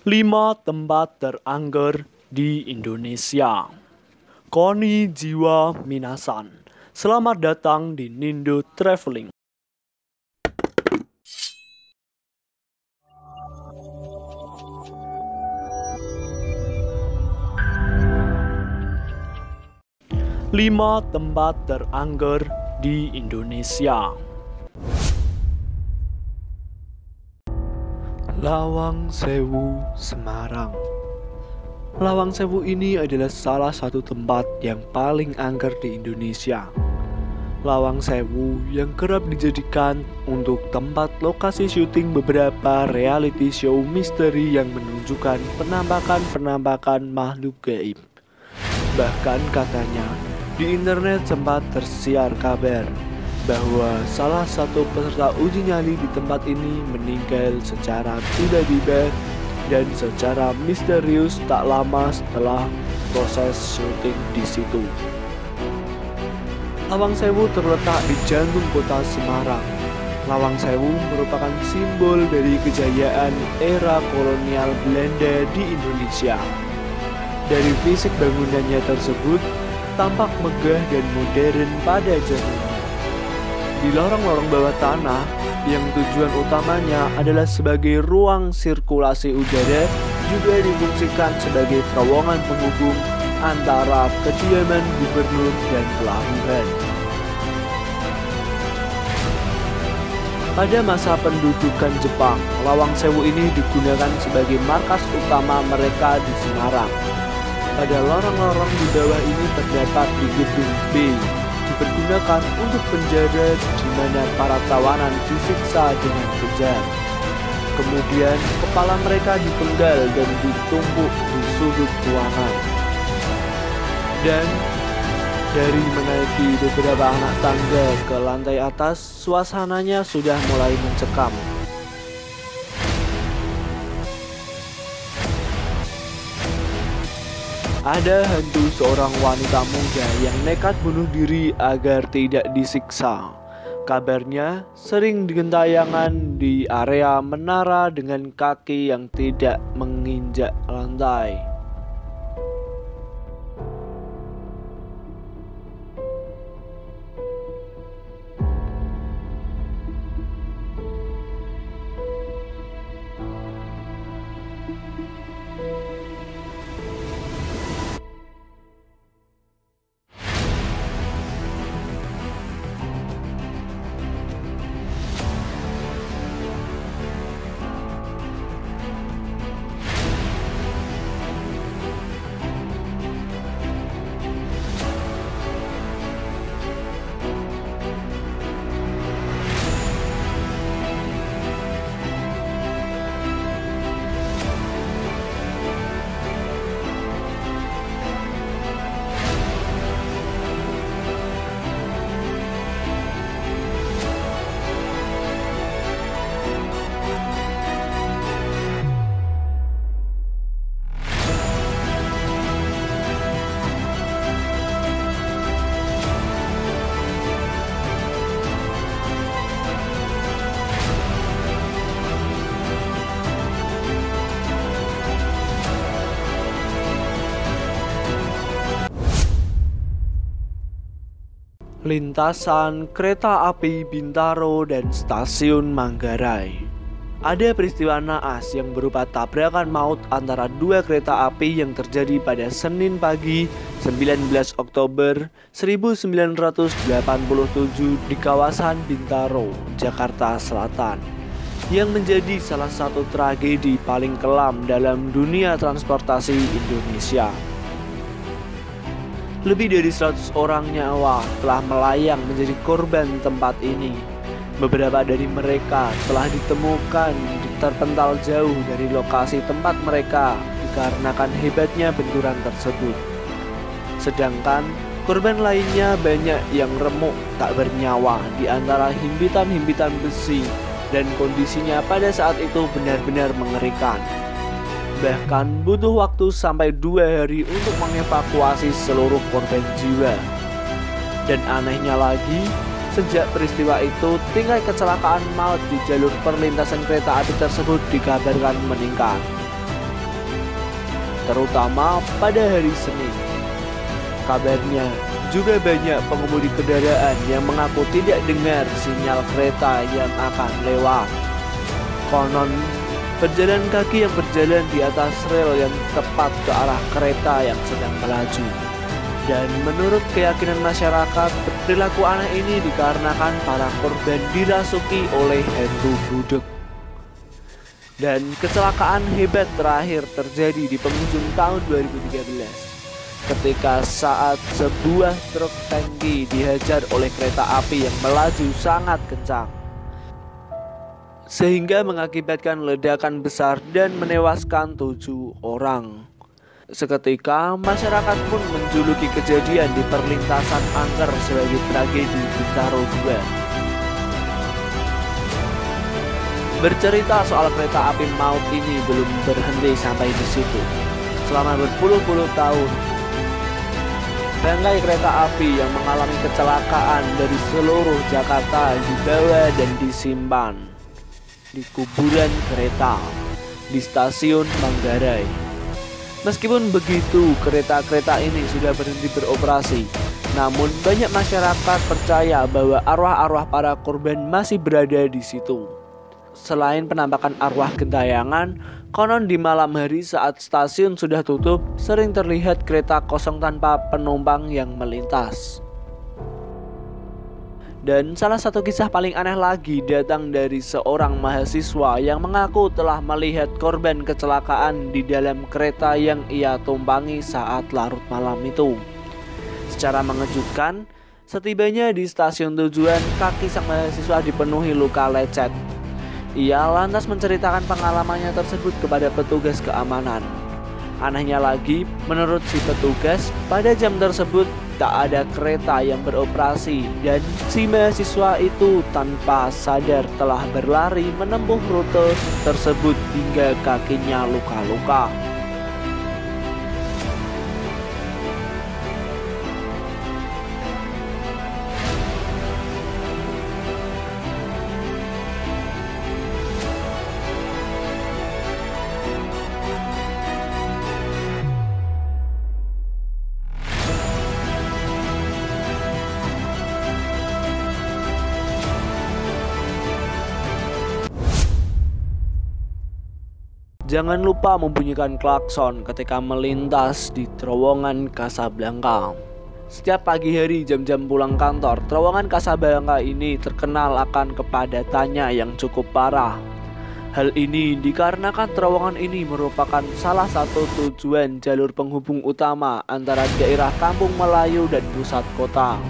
5 tempat terangker di Indonesia. Konnichiwa minasan. Selamat datang di Nindo Traveling. Lima tempat terangker di Indonesia. Lawang Sewu, Semarang. Lawang Sewu ini adalah salah satu tempat yang paling angker di Indonesia. Lawang Sewu yang kerap dijadikan untuk tempat lokasi syuting beberapa reality show misteri yang menunjukkan penampakan makhluk gaib. Bahkan katanya, di internet sempat tersiar kabar bahwa salah satu peserta uji nyali di tempat ini meninggal secara tiba-tiba dan secara misterius tak lama setelah proses syuting di situ. Lawang Sewu terletak di jantung kota Semarang. Lawang Sewu merupakan simbol dari kejayaan era kolonial Belanda di Indonesia. Dari fisik bangunannya tersebut, tampak megah dan modern pada zamannya. Di lorong-lorong bawah tanah yang tujuan utamanya adalah sebagai ruang sirkulasi udara, juga difungsikan sebagai terowongan penghubung antara kediaman gubernur dan pelabuhan. Pada masa pendudukan Jepang, Lawang Sewu ini digunakan sebagai markas utama mereka di Semarang. Pada lorong-lorong di bawah ini terdapat di gedung B, dipergunakan untuk penjara di mana para tawanan disiksa dengan kejam. Kemudian kepala mereka dipenggal dan ditumpuk di sudut ruangan. Dan dari menaiki beberapa anak tangga ke lantai atas, suasananya sudah mulai mencekam. Ada hantu seorang wanita muda yang nekat bunuh diri agar tidak disiksa. Kabarnya sering digentayangan di area menara dengan kaki yang tidak menginjak lantai. Lintasan kereta api Bintaro dan stasiun Manggarai. Ada peristiwa naas yang berupa tabrakan maut antara dua kereta api yang terjadi pada Senin pagi 19 Oktober 1987 di kawasan Bintaro, Jakarta Selatan, yang menjadi salah satu tragedi paling kelam dalam dunia transportasi Indonesia. Lebih dari 100 orang nyawa telah melayang menjadi korban tempat ini. Beberapa dari mereka telah ditemukan terpental jauh dari lokasi tempat mereka dikarenakan hebatnya benturan tersebut. Sedangkan korban lainnya banyak yang remuk tak bernyawa di antara himpitan-himpitan besi, dan kondisinya pada saat itu benar-benar mengerikan. Bahkan butuh waktu sampai 2 hari untuk mengevakuasi seluruh korban jiwa. Dan anehnya lagi, sejak peristiwa itu tingkat kecelakaan maut di jalur perlintasan kereta api tersebut dikabarkan meningkat. terutama pada hari Senin. Kabarnya, juga banyak pengemudi kendaraan yang mengaku tidak dengar sinyal kereta yang akan lewat. Konon, pejalan kaki yang berjalan di atas rel yang tepat ke arah kereta yang sedang melaju. Dan menurut keyakinan masyarakat, perilaku aneh ini dikarenakan para korban dirasuki oleh hantu budek. Dan kecelakaan hebat terakhir terjadi di penghujung tahun 2013. Ketika saat sebuah truk tangki dihajar oleh kereta api yang melaju sangat kencang, sehingga mengakibatkan ledakan besar dan menewaskan 7 orang. Seketika masyarakat pun menjuluki kejadian di perlintasan angker sebagai tragedi Bintaro 2. Bercerita soal kereta api maut ini belum berhenti sampai di situ. Selama berpuluh-puluh tahun, bangkai kereta api yang mengalami kecelakaan dari seluruh Jakarta dibawa dan disimpan di kuburan kereta di stasiun Manggarai. Meskipun begitu, kereta-kereta ini sudah berhenti beroperasi, namun banyak masyarakat percaya bahwa arwah-arwah para korban masih berada di situ. Selain penampakan arwah gentayangan, konon di malam hari saat stasiun sudah tutup, sering terlihat kereta kosong tanpa penumpang yang melintas. Dan salah satu kisah paling aneh lagi datang dari seorang mahasiswa yang mengaku telah melihat korban kecelakaan di dalam kereta yang ia tumpangi saat larut malam itu. Secara mengejutkan, setibanya di stasiun tujuan, kaki sang mahasiswa dipenuhi luka lecet. Ia lantas menceritakan pengalamannya tersebut kepada petugas keamanan. Anehnya lagi, menurut si petugas, pada jam tersebut tak ada kereta yang beroperasi dan si mahasiswa itu tanpa sadar telah berlari menempuh rute tersebut hingga kakinya luka-luka. Jangan lupa membunyikan klakson ketika melintas di terowongan Casablanca. Setiap pagi hari jam-jam pulang kantor, terowongan Casablanca ini terkenal akan kepadatannya yang cukup parah. Hal ini dikarenakan terowongan ini merupakan salah satu tujuan jalur penghubung utama antara daerah Kampung Melayu dan pusat kota.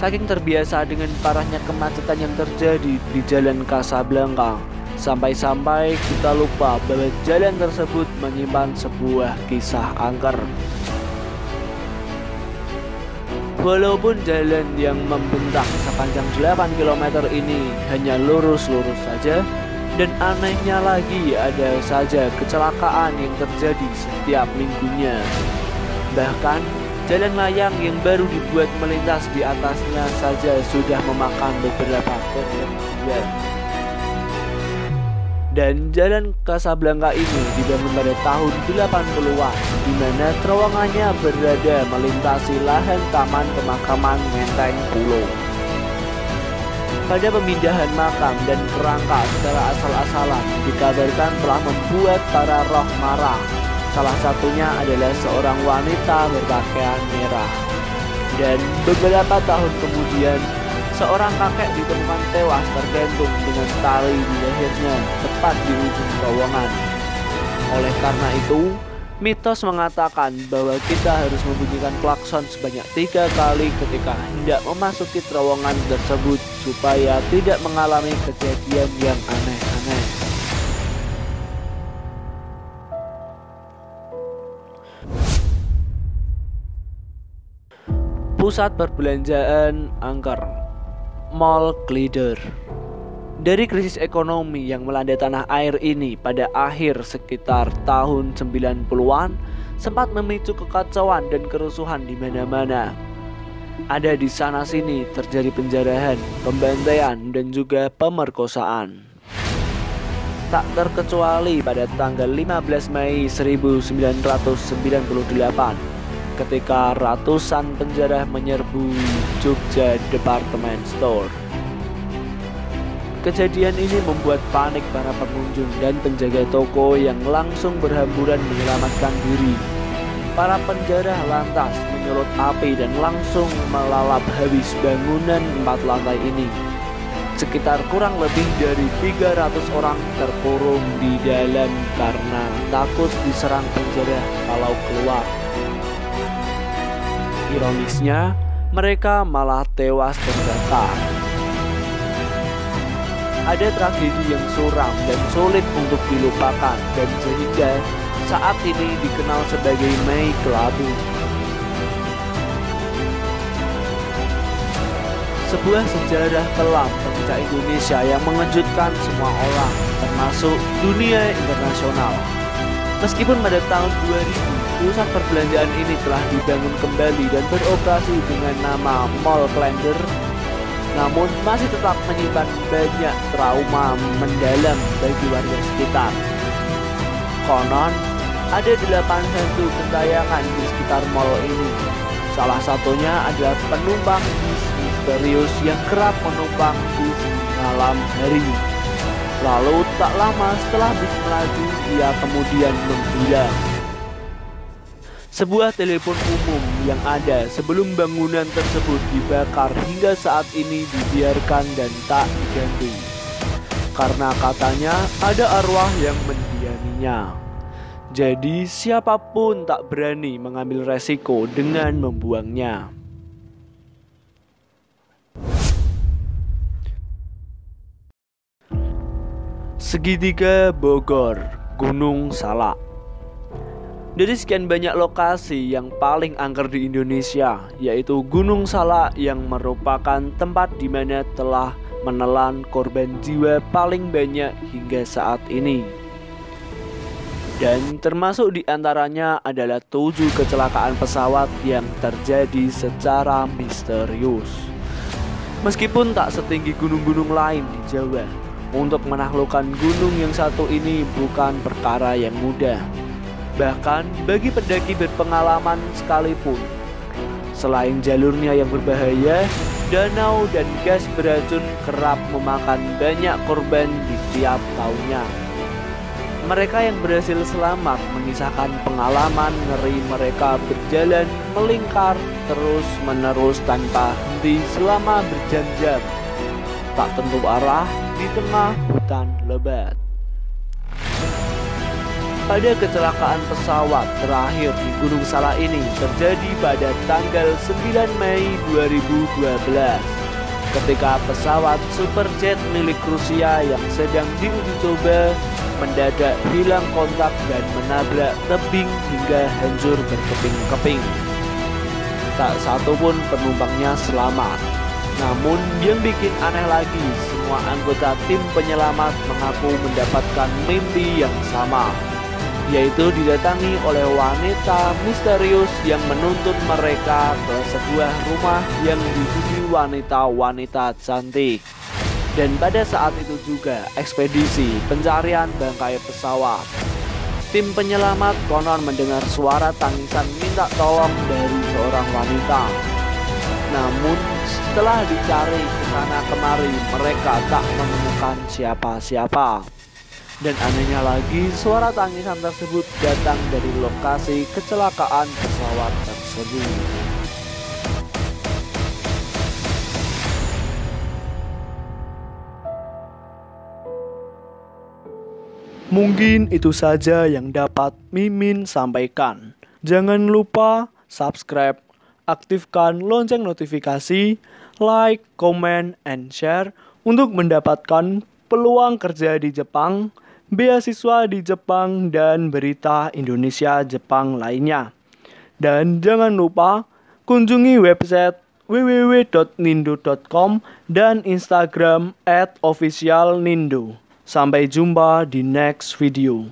Saking terbiasa dengan parahnya kemacetan yang terjadi di jalan Casablanca, sampai-sampai kita lupa bahwa jalan tersebut menyimpan sebuah kisah angker. Walaupun jalan yang membentang sepanjang 8 km ini hanya lurus-lurus saja, dan anehnya lagi ada saja kecelakaan yang terjadi setiap minggunya. Bahkan jalan layang yang baru dibuat melintas di atasnya saja sudah memakan beberapa korban jiwa. Dan jalan Casablanca ini dibangun pada tahun 80-an, di mana terowongannya berada melintasi lahan taman pemakaman Menteng Pulo. Pada pemindahan makam dan kerangka secara asal-asalan dikabarkan telah membuat para roh marah. Salah satunya adalah seorang wanita berpakaian merah. Dan beberapa tahun kemudian, seorang kakek ditemukan tewas tergantung dengan tali di lehernya tepat di ujung terowongan. Oleh karena itu, mitos mengatakan bahwa kita harus membunyikan klakson sebanyak 3 kali ketika hendak memasuki terowongan tersebut supaya tidak mengalami kejadian yang aneh-aneh. Pusat perbelanjaan angker, Mall Glider. Dari krisis ekonomi yang melanda tanah air ini pada akhir sekitar tahun 90-an sempat memicu kekacauan dan kerusuhan di mana-mana. Ada di sana-sini terjadi penjarahan, pembantaian, dan juga pemerkosaan. tak terkecuali pada tanggal 15 Mei 1998 ketika ratusan penjara menyerbu Jogja Department Store. Kejadian ini membuat panik para pengunjung dan penjaga toko yang langsung berhamburan menyelamatkan diri. Para penjara lantas menyulut api dan langsung melalap habis bangunan 4 lantai ini. Sekitar kurang lebih dari 300 orang terkurung di dalam karena takut diserang penjara kalau keluar. Ironisnya, mereka malah tewas terbakar. Ada tragedi yang suram dan sulit untuk dilupakan dan sehingga saat ini dikenal sebagai Mei Kelabu. Sebuah sejarah kelam bangsa Indonesia yang mengejutkan semua orang, termasuk dunia internasional. Meskipun pada tahun 2000, pusat perbelanjaan ini telah dibangun kembali dan beroperasi dengan nama Mall Klender, namun masih tetap menyimpan banyak trauma mendalam bagi warga sekitar. Konon, ada 8 hantu gentayangan di sekitar mall ini. Salah satunya adalah penumpang bis misterius yang kerap menumpang bis malam hari. Lalu tak lama setelah bis melaju, ia kemudian menghilang. Sebuah telepon umum yang ada sebelum bangunan tersebut dibakar hingga saat ini dibiarkan dan tak diganti. Karena katanya ada arwah yang mendiaminya. Jadi siapapun tak berani mengambil resiko dengan membuangnya. Segitiga Bogor, Gunung Salak. Dari sekian banyak lokasi yang paling angker di Indonesia, yaitu Gunung Salak yang merupakan tempat di mana telah menelan korban jiwa paling banyak hingga saat ini. Dan termasuk di antaranya adalah 7 kecelakaan pesawat yang terjadi secara misterius. Meskipun tak setinggi gunung-gunung lain di Jawa, untuk menaklukkan gunung yang satu ini bukan perkara yang mudah. Bahkan bagi pendaki berpengalaman sekalipun, selain jalurnya yang berbahaya, danau dan gas beracun kerap memakan banyak korban di tiap tahunnya. Mereka yang berhasil selamat mengisahkan pengalaman ngeri mereka berjalan melingkar terus-menerus tanpa henti selama berjam-jam, tak tentu arah di tengah hutan lebat. Pada kecelakaan pesawat terakhir di Gunung Salak ini terjadi pada tanggal 9 Mei 2012 ketika pesawat Superjet milik Rusia yang sedang diuji coba mendadak hilang kontak dan menabrak tebing hingga hancur berkeping-keping. Tak satu pun penumpangnya selamat. Namun yang bikin aneh lagi, semua anggota tim penyelamat mengaku mendapatkan mimpi yang sama, yaitu didatangi oleh wanita misterius yang menuntun mereka ke sebuah rumah yang dihuni wanita-wanita cantik. Dan pada saat itu juga ekspedisi pencarian bangkai pesawat. Tim penyelamat konon mendengar suara tangisan minta tolong dari seorang wanita. Namun setelah dicari kesana kemari, mereka tak menemukan siapa-siapa. Dan anehnya lagi, suara tangisan tersebut datang dari lokasi kecelakaan pesawat tersebut. Mungkin itu saja yang dapat Mimin sampaikan. Jangan lupa subscribe, aktifkan lonceng notifikasi, like, comment, and share untuk mendapatkan peluang kerja di Jepang, beasiswa di Jepang, dan berita Indonesia Jepang lainnya. Dan jangan lupa kunjungi website www.nindo.com dan Instagram @officialnindo. Sampai jumpa di next video.